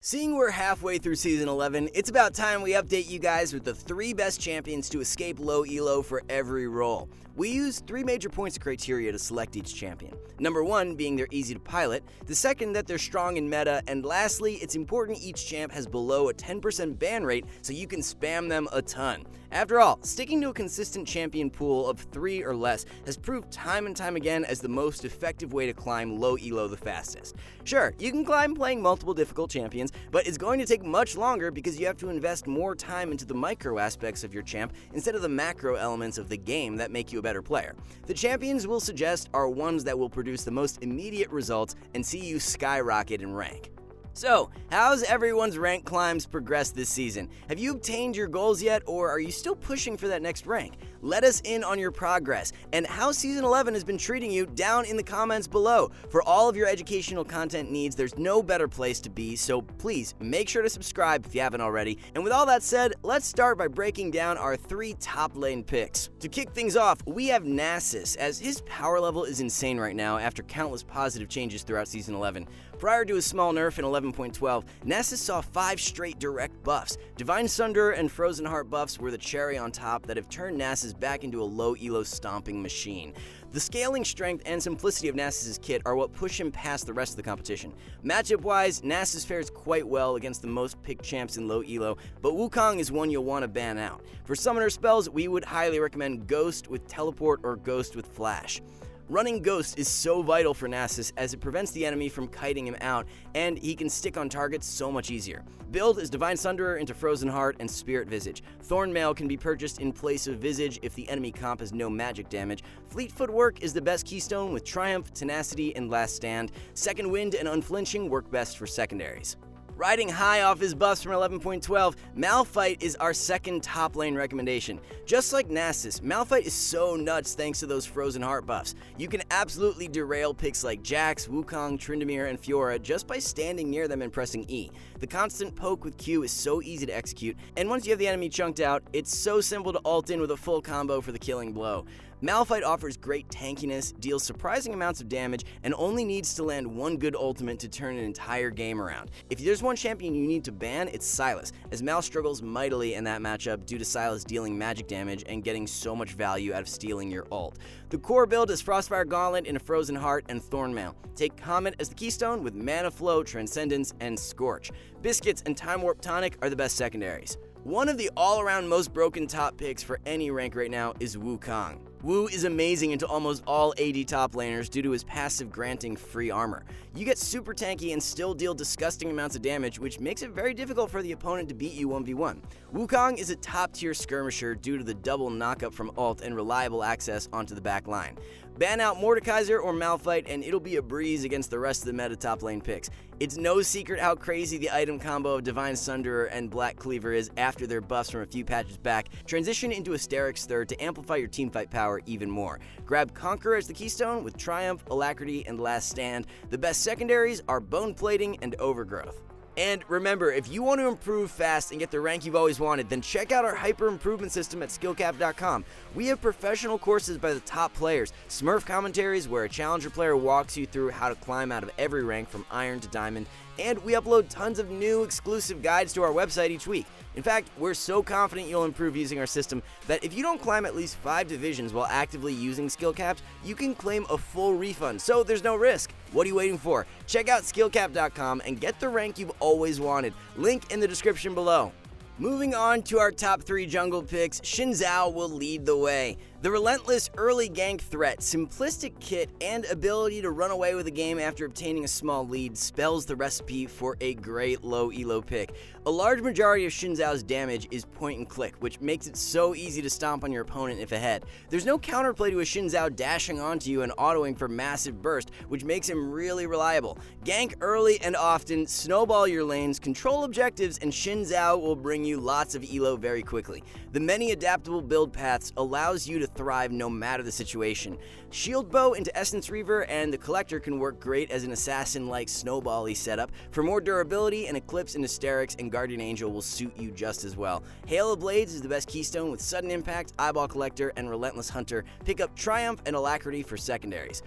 Seeing we're halfway through Season 11, it's about time we update you guys with the 3 best champions to escape low elo for every role. We use 3 major points of criteria to select each champion. Number 1 being they're easy to pilot, the second that they're strong in meta, and lastly, it's important each champ has below a 10% ban rate so you can spam them a ton. After all, sticking to a consistent champion pool of 3 or less has proved time and time again as the most effective way to climb low elo the fastest. Sure, you can climb playing multiple difficult champions, but it's going to take much longer because you have to invest more time into the micro aspects of your champ instead of the macro elements of the game that make you a better player. The champions we'll suggest are ones that will produce the most immediate results and see you skyrocket in rank. So, how's everyone's rank climbs progressed this season? Have you obtained your goals yet, or are you still pushing for that next rank? Let us in on your progress and how Season 11 has been treating you down in the comments below. For all of your educational content needs, there's no better place to be, so please make sure to subscribe if you haven't already. And with all that said, let's start by breaking down our 3 top lane picks. To kick things off, we have Nasus, as his power level is insane right now after countless positive changes throughout Season 11. Prior to his small nerf in 11.12, Nasus saw 5 straight direct buffs. Divine Sunder and Frozen Heart buffs were the cherry on top that have turned Nasus back into a low elo stomping machine. The scaling strength and simplicity of Nasus' kit are what push him past the rest of the competition. Matchup wise, Nasus fares quite well against the most picked champs in low elo, but Wukong is one you'll want to ban out. For summoner spells, we would highly recommend Ghost with Teleport or Ghost with Flash. Running Ghost is so vital for Nasus as it prevents the enemy from kiting him out, and he can stick on targets so much easier. Build is Divine Sunderer into Frozen Heart and Spirit Visage. Thorn Mail can be purchased in place of Visage if the enemy comp has no magic damage. Fleet Footwork is the best keystone with Triumph, Tenacity, and Last Stand. Second Wind and Unflinching work best for secondaries. Riding high off his buffs from 11.12, Malphite is our second top lane recommendation. Just like Nasus, Malphite is so nuts thanks to those Frozen Heart buffs. You can absolutely derail picks like Jax, Wukong, Tryndamere, and Fiora just by standing near them and pressing E. The constant poke with Q is so easy to execute, and once you have the enemy chunked out, it's so simple to ult in with a full combo for the killing blow. Malphite offers great tankiness, deals surprising amounts of damage, and only needs to land one good ultimate to turn an entire game around. If there's one champion you need to ban, it's Sylas, as Mal struggles mightily in that matchup due to Sylas dealing magic damage and getting so much value out of stealing your ult. The core build is Frostfire Gauntlet in a Frozen Heart and Thornmail. Take Comet as the keystone with Mana Flow, Transcendence, and Scorch. Biscuits and Time Warp Tonic are the best secondaries. One of the all-around most broken top picks for any rank right now is Wukong. Wu is amazing into almost all AD top laners due to his passive granting free armor. You get super tanky and still deal disgusting amounts of damage, which makes it very difficult for the opponent to beat you 1v1. Wukong is a top tier skirmisher due to the double knockup from ult and reliable access onto the back line. Ban out Mordekaiser or Malphite and it'll be a breeze against the rest of the meta top lane picks. It's no secret how crazy the item combo of Divine Sunderer and Black Cleaver is after their buffs from a few patches back. Transition into Asterix Third to amplify your teamfight power even more. Grab Conqueror as the keystone with Triumph, Alacrity, and Last Stand. The best secondaries are Bone Plating and Overgrowth. And remember, if you want to improve fast and get the rank you've always wanted, then check out our hyper improvement system at SkillCapped.com. We have professional courses by the top players, Smurf commentaries where a challenger player walks you through how to climb out of every rank from Iron to Diamond, and we upload tons of new exclusive guides to our website each week. In fact, we're so confident you'll improve using our system that if you don't climb at least 5 divisions while actively using SkillCapped, you can claim a full refund, so there's no risk. What are you waiting for? Check out SkillCapped.com and get the rank you've always wanted. Link in the description below. Moving on to our top 3 jungle picks, Xin Zhao will lead the way. The relentless early gank threat, simplistic kit, and ability to run away with the game after obtaining a small lead spells the recipe for a great low elo pick. A large majority of Xin Zhao's damage is point and click, which makes it so easy to stomp on your opponent if ahead. There's no counterplay to a Xin Zhao dashing onto you and autoing for massive burst, which makes him really reliable. Gank early and often, snowball your lanes, control objectives, and Xin Zhao will bring you lots of elo very quickly. The many adaptable build paths allows you to thrive no matter the situation. Shield Bow into Essence Reaver and the Collector can work great as an assassin-like snowball-y setup. For more durability, an Eclipse into Sterix and Guardian Angel will suit you just as well. Hail of Blades is the best keystone with Sudden Impact, Eyeball Collector, and Relentless Hunter. Pick up Triumph and Alacrity for secondaries.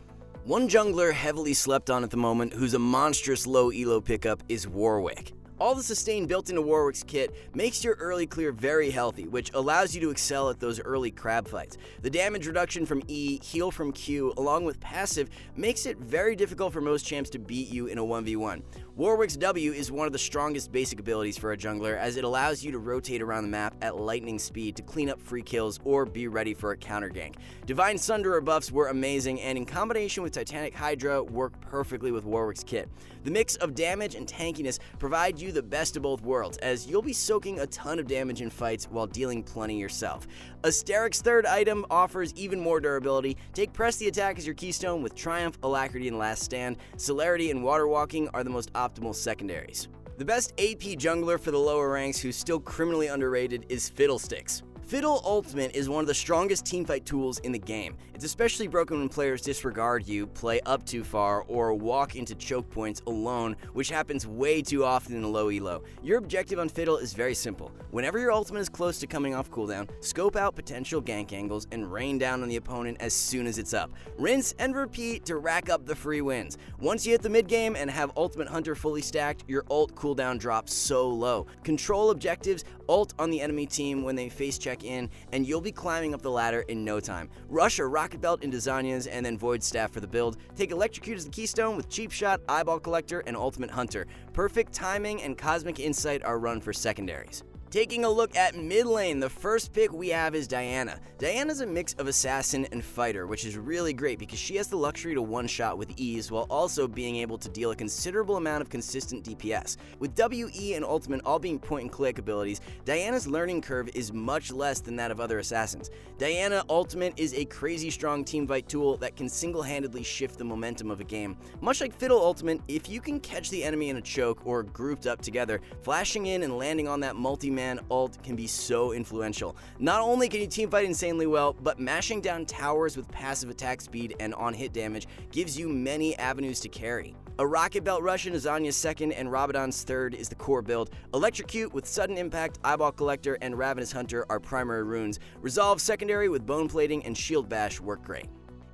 One jungler heavily slept on at the moment who's a monstrous low elo pickup is Warwick. All the sustain built into Warwick's kit makes your early clear very healthy, which allows you to excel at those early crab fights. The damage reduction from E, heal from Q, along with passive, makes it very difficult for most champs to beat you in a 1v1. Warwick's W is one of the strongest basic abilities for a jungler, as it allows you to rotate around the map at lightning speed to clean up free kills or be ready for a counter gank. Divine Sunderer buffs were amazing, and in combination with Titanic Hydra work perfectly with Warwick's kit. The mix of damage and tankiness provide you the best of both worlds, as you'll be soaking a ton of damage in fights while dealing plenty yourself. Asteric's third item offers even more durability. Take Press the Attack as your keystone with Triumph, Alacrity, and Last Stand. Celerity and Water Walking are the most optimal secondaries. The best AP jungler for the lower ranks who's still criminally underrated is Fiddlesticks. Fiddle Ultimate is one of the strongest teamfight tools in the game. It's especially broken when players disregard you, play up too far, or walk into choke points alone, which happens way too often in a low elo. Your objective on Fiddle is very simple. Whenever your ultimate is close to coming off cooldown, scope out potential gank angles and rain down on the opponent as soon as it's up. Rinse and repeat to rack up the free wins. Once you hit the mid game and have Ultimate Hunter fully stacked, your ult cooldown drops so low. Control objectives, ult on the enemy team when they face check in, and you'll be climbing up the ladder in no time. Rush a Rocket Belt into Zanya's and then Void Staff for the build. Take Electrocute as the keystone with Cheap Shot, Eyeball Collector, and Ultimate Hunter. Perfect timing and Cosmic Insight are run for secondaries. Taking a look at mid lane, the first pick we have is Diana. Diana's a mix of assassin and fighter, which is really great because she has the luxury to one-shot with ease while also being able to deal a considerable amount of consistent DPS. With W, E, and Ultimate all being point-and-click abilities, Diana's learning curve is much less than that of other assassins. Diana Ultimate is a crazy strong teamfight tool that can single-handedly shift the momentum of a game. Much like Fiddle Ultimate, if you can catch the enemy in a choke or grouped up together, flashing in and landing on that multi-man ult can be so influential. Not only can you teamfight insanely well, but mashing down towers with passive attack speed and on-hit damage gives you many avenues to carry. A Rocket Belt Rush into Zanya's second and Rabadon's third is the core build. Electrocute with Sudden Impact, Eyeball Collector, and Ravenous Hunter are primary runes. Resolve secondary with Bone Plating and Shield Bash work great.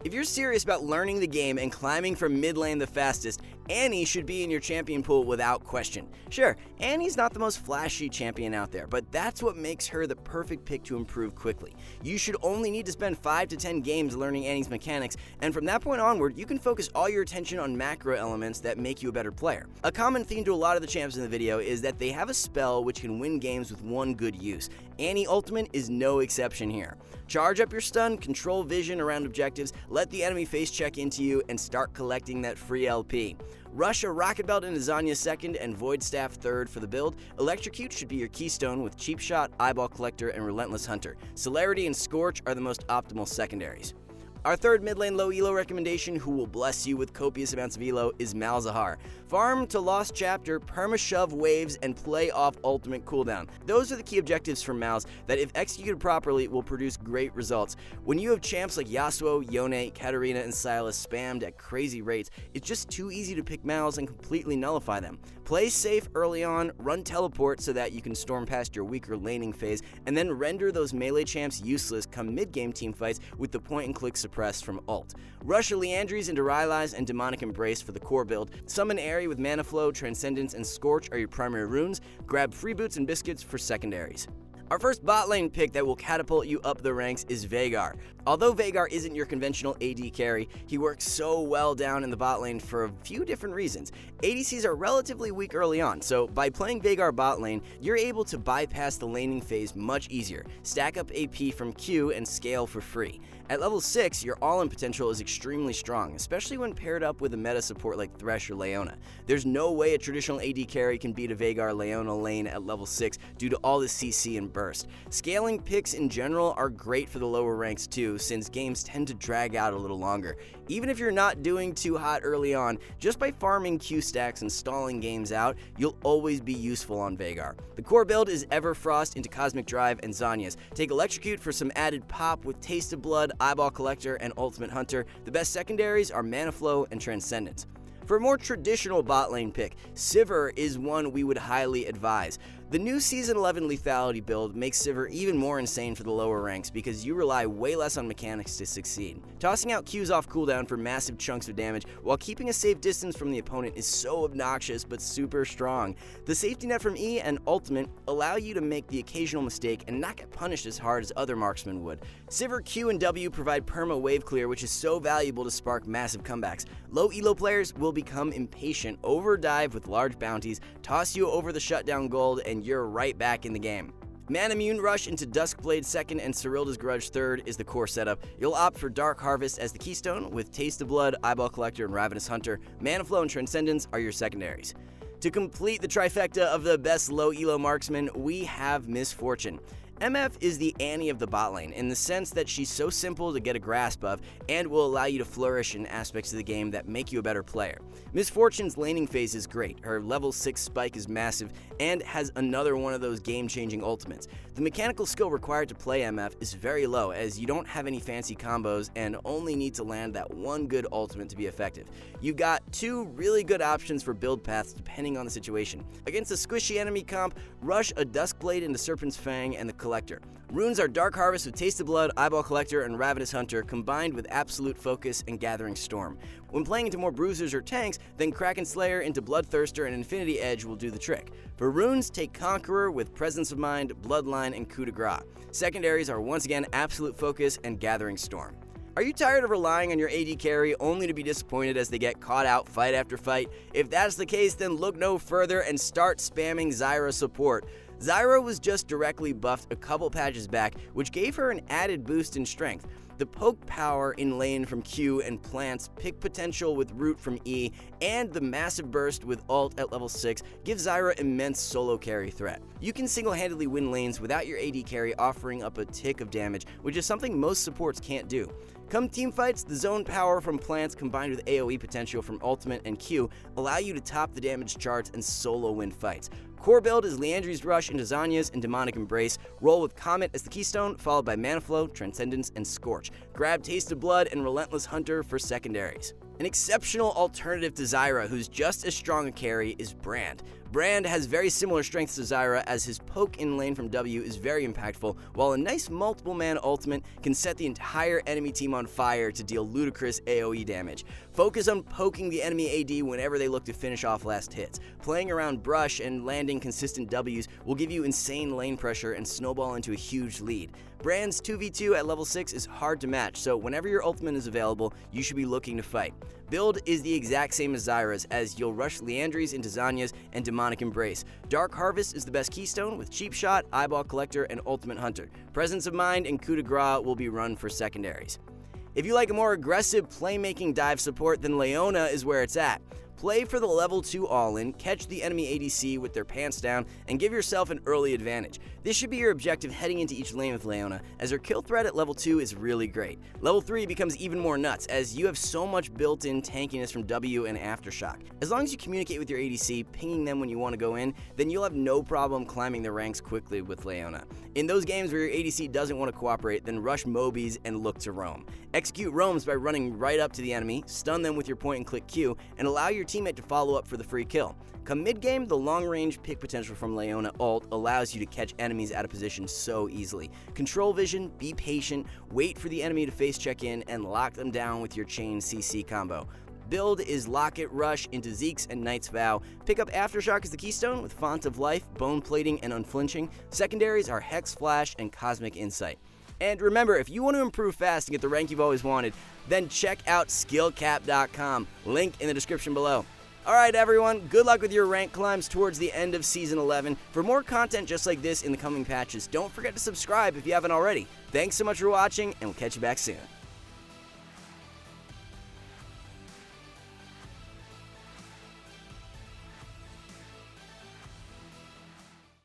If you're serious about learning the game and climbing from mid lane the fastest, Annie should be in your champion pool without question. Sure, Annie's not the most flashy champion out there, but that's what makes her the perfect pick to improve quickly. You should only need to spend 5 to 10 games learning Annie's mechanics, and from that point onward, you can focus all your attention on macro elements that make you a better player. A common theme to a lot of the champs in the video is that they have a spell which can win games with one good use. Annie Ultimate is no exception here. Charge up your stun, control vision around objectives, let the enemy face check into you, and start collecting that free LP. Rush a Rocket Belt into Zanya's second and Void Staff third for the build. Electrocute should be your keystone with Cheap Shot, Eyeball Collector, and Relentless Hunter. Celerity and Scorch are the most optimal secondaries. Our third mid lane low elo recommendation, who will bless you with copious amounts of elo, is Malzahar. Farm to Lost Chapter, perma-shove waves, and play off ultimate cooldown. Those are the key objectives for Malz that, if executed properly, will produce great results. When you have champs like Yasuo, Yone, Katarina, and Sylas spammed at crazy rates, it's just too easy to pick Malz and completely nullify them. Play safe early on, run teleport so that you can storm past your weaker laning phase, and then render those melee champs useless come mid-game teamfights with the point-and-click suppressed from ult. Rush a Liandry's into Rylai's and Demonic Embrace for the core build. Summon Aerie with Mana Flow, Transcendence, and Scorch are your primary runes. Grab Free Boots and Biscuits for secondaries. Our first bot lane pick that will catapult you up the ranks is Veigar. Although Veigar isn't your conventional AD carry, he works so well down in the bot lane for a few different reasons. ADCs are relatively weak early on, so by playing Veigar bot lane, you're able to bypass the laning phase much easier, stack up AP from Q, and scale for free. At level 6, your all-in potential is extremely strong, especially when paired up with a meta support like Thresh or Leona. There's no way a traditional AD carry can beat a Veigar Leona lane at level 6 due to all the CC and burst. Scaling picks in general are great for the lower ranks too, since games tend to drag out a little longer. Even if you're not doing too hot early on, just by farming Q stacks and stalling games out, you'll always be useful on Veigar. The core build is Everfrost into Cosmic Drive and Zanya's. Take Electrocute for some added pop with Taste of Blood, Eyeball Collector, and Ultimate Hunter. The best secondaries are Mana Flow and Transcendence. For a more traditional bot lane pick, Sivir is one we would highly advise. The new Season 11 lethality build makes Sivir even more insane for the lower ranks because you rely way less on mechanics to succeed. Tossing out Qs off cooldown for massive chunks of damage while keeping a safe distance from the opponent is so obnoxious but super strong. The safety net from E and Ultimate allow you to make the occasional mistake and not get punished as hard as other marksmen would. Sivir Q and W provide perma wave clear, which is so valuable to spark massive comebacks. Low elo players will become impatient, overdive with large bounties, toss you over the shutdown gold, and you're right back in the game. Manamune Rush into Duskblade 2nd and Cyrilda's Grudge 3rd is the core setup. You'll opt for Dark Harvest as the keystone, with Taste of Blood, Eyeball Collector, and Ravenous Hunter. Mana Flow and Transcendence are your secondaries. To complete the trifecta of the best low elo marksman, we have Misfortune. MF is the Annie of the bot lane in the sense that she's so simple to get a grasp of and will allow you to flourish in aspects of the game that make you a better player. Misfortune's laning phase is great, her level 6 spike is massive, and has another one of those game-changing ultimates. The mechanical skill required to play MF is very low as you don't have any fancy combos and only need to land that one good ultimate to be effective. You've got two really good options for build paths depending on the situation. Against a squishy enemy comp, rush a Duskblade into Serpent's Fang and the Collector. Runes are Dark Harvest with Taste of Blood, Eyeball Collector, and Ravenous Hunter combined with Absolute Focus and Gathering Storm. When playing into more bruisers or tanks, then Kraken Slayer into Bloodthirster and Infinity Edge will do the trick. For runes, take Conqueror with Presence of Mind, Bloodline, and Coup de Grace. Secondaries are once again Absolute Focus and Gathering Storm. Are you tired of relying on your AD carry only to be disappointed as they get caught out fight after fight? If that's the case, then look no further and start spamming Zyra support. Zyra was just directly buffed a couple patches back, which gave her an added boost in strength. The poke power in lane from Q and plants, pick potential with root from E, and the massive burst with ult at level 6 gives Zyra immense solo carry threat. You can single-handedly win lanes without your AD carry offering up a tick of damage, which is something most supports can't do. Come teamfights, the zone power from plants combined with AoE potential from Ultimate and Q allow you to top the damage charts and solo win fights. Core build is Liandry's Rush into Zhonya's and Demonic Embrace. Roll with Comet as the keystone, followed by Mana Flow, Transcendence, and Scorch. Grab Taste of Blood and Relentless Hunter for secondaries. An exceptional alternative to Zyra, who's just as strong a carry, is Brand. Brand has very similar strengths to Zyra as his poke in lane from W is very impactful, while a nice multiple man ultimate can set the entire enemy team on fire to deal ludicrous AoE damage. Focus on poking the enemy AD whenever they look to finish off last hits. Playing around brush and landing consistent Ws will give you insane lane pressure and snowball into a huge lead. Brand's 2v2 at level 6 is hard to match, so whenever your ultimate is available, you should be looking to fight. Build is the exact same as Zyra's, as you'll rush Liandry's into Zhonya's and Demonic Embrace. Dark Harvest is the best keystone with Cheap Shot, Eyeball Collector, and Ultimate Hunter. Presence of Mind and Coup de Grace will be run for secondaries. If you like a more aggressive playmaking dive support, then Leona is where it's at. Play for the level 2 all-in, catch the enemy ADC with their pants down, and give yourself an early advantage. This should be your objective heading into each lane with Leona, as her kill threat at level 2 is really great. Level 3 becomes even more nuts, as you have so much built-in tankiness from W and Aftershock. As long as you communicate with your ADC, pinging them when you want to go in, then you'll have no problem climbing the ranks quickly with Leona. In those games where your ADC doesn't want to cooperate, then rush Mobies and look to roam. Execute roams by running right up to the enemy, stun them with your point-and-click Q, and allow your teammate to follow up for the free kill. Come mid-game, the long-range pick potential from Leona ult allows you to catch enemies out of position so easily. Control vision, be patient, wait for the enemy to face check in, and lock them down with your chain CC combo. Build is Locket Rush into Zeke's and Knight's Vow. Pick up Aftershock as the keystone with Font of Life, Bone Plating, and Unflinching. Secondaries are Hex Flash and Cosmic Insight. And remember, if you want to improve fast and get the rank you've always wanted, then check out SkillCapped.com. Link in the description below. Alright everyone, good luck with your rank climbs towards the end of Season 11. For more content just like this in the coming patches, don't forget to subscribe if you haven't already. Thanks so much for watching, and we'll catch you back soon.